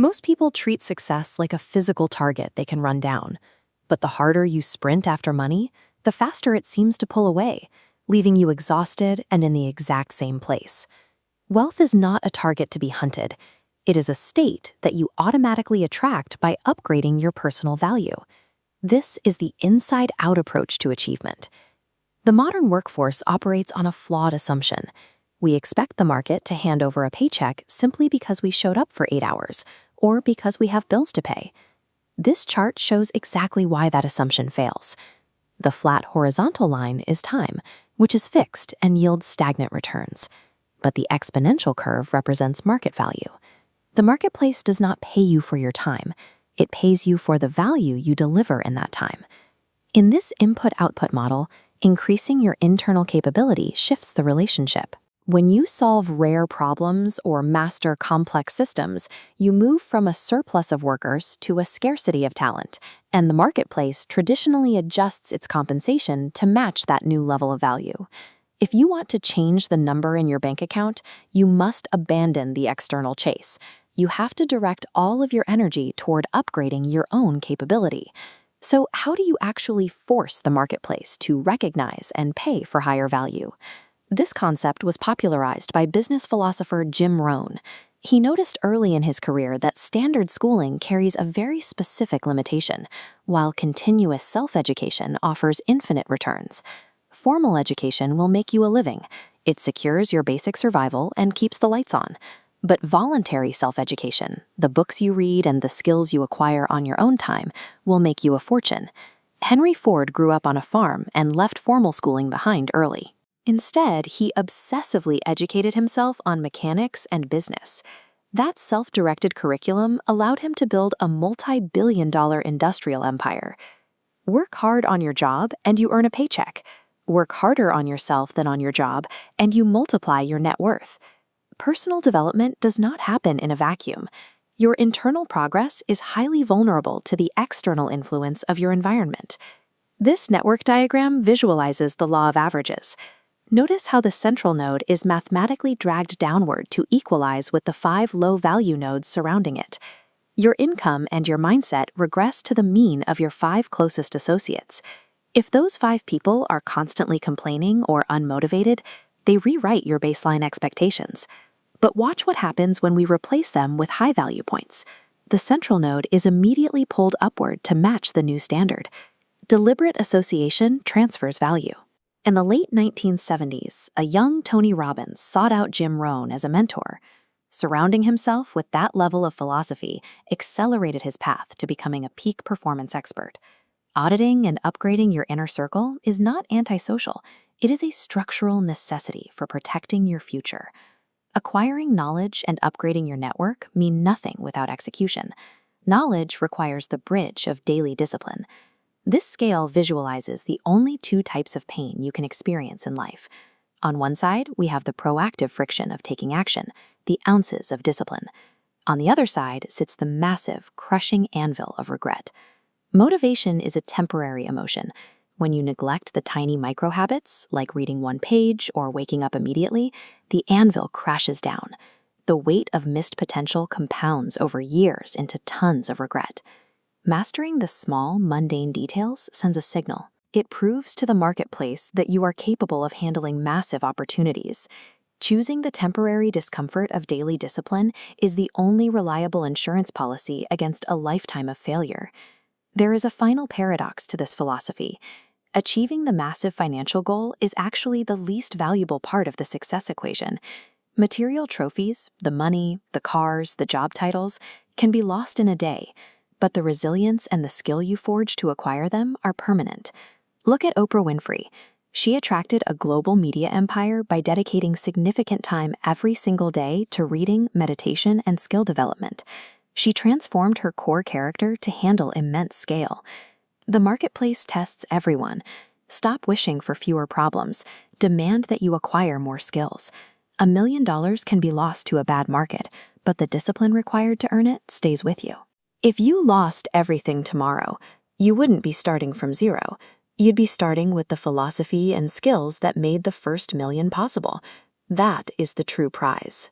Most people treat success like a physical target they can run down. But the harder you sprint after money, the faster it seems to pull away, leaving you exhausted and in the exact same place. Wealth is not a target to be hunted. It is a state that you automatically attract by upgrading your personal value. This is the inside-out approach to achievement. The modern workforce operates on a flawed assumption. We expect the market to hand over a paycheck simply because we showed up for 8 hours, or because we have bills to pay. This chart shows exactly why that assumption fails. The flat horizontal line is time, which is fixed and yields stagnant returns. But the exponential curve represents market value. The marketplace does not pay you for your time. It pays you for the value you deliver in that time. In this input-output model, increasing your internal capability shifts the relationship. When you solve rare problems or master complex systems, you move from a surplus of workers to a scarcity of talent, and the marketplace traditionally adjusts its compensation to match that new level of value. If you want to change the number in your bank account, you must abandon the external chase. You have to direct all of your energy toward upgrading your own capability. So how do you actually force the marketplace to recognize and pay for higher value? This concept was popularized by business philosopher Jim Rohn. He noticed early in his career that standard schooling carries a very specific limitation, while continuous self-education offers infinite returns. Formal education will make you a living. It secures your basic survival and keeps the lights on. But voluntary self-education, the books you read and the skills you acquire on your own time, will make you a fortune. Henry Ford grew up on a farm and left formal schooling behind early. Instead, he obsessively educated himself on mechanics and business. That self-directed curriculum allowed him to build a multi-billion-dollar industrial empire. Work hard on your job and you earn a paycheck. Work harder on yourself than on your job and you multiply your net worth. Personal development does not happen in a vacuum. Your internal progress is highly vulnerable to the external influence of your environment. This network diagram visualizes the law of averages. Notice how the central node is mathematically dragged downward to equalize with the 5 low-value nodes surrounding it. Your income and your mindset regress to the mean of your 5 closest associates. If those 5 people are constantly complaining or unmotivated, they rewrite your baseline expectations. But watch what happens when we replace them with high-value points. The central node is immediately pulled upward to match the new standard. Deliberate association transfers value. In the late 1970s, a young Tony Robbins sought out Jim Rohn as a mentor. Surrounding himself with that level of philosophy accelerated his path to becoming a peak performance expert. Auditing and upgrading your inner circle is not antisocial. It is a structural necessity for protecting your future. Acquiring knowledge and upgrading your network mean nothing without execution. Knowledge requires the bridge of daily discipline. This scale visualizes the only 2 types of pain you can experience in life. On one side, we have the proactive friction of taking action, the ounces of discipline. On the other side sits the massive, crushing anvil of regret. Motivation is a temporary emotion. When you neglect the tiny micro-habits, like reading 1 page or waking up immediately, the anvil crashes down. The weight of missed potential compounds over years into tons of regret. Mastering the small, mundane details sends a signal. It proves to the marketplace that you are capable of handling massive opportunities. Choosing the temporary discomfort of daily discipline is the only reliable insurance policy against a lifetime of failure. There is a final paradox to this philosophy. Achieving the massive financial goal is actually the least valuable part of the success equation. Material trophies, the money, the cars, the job titles, can be lost in a day, but the resilience and the skill you forge to acquire them are permanent. Look at Oprah Winfrey. She attracted a global media empire by dedicating significant time every single day to reading, meditation, and skill development. She transformed her core character to handle immense scale. The marketplace tests everyone. Stop wishing for fewer problems. Demand that you acquire more skills. $1 million can be lost to a bad market, but the discipline required to earn it stays with you. If you lost everything tomorrow, you wouldn't be starting from zero. You'd be starting with the philosophy and skills that made the first million possible. That is the true prize.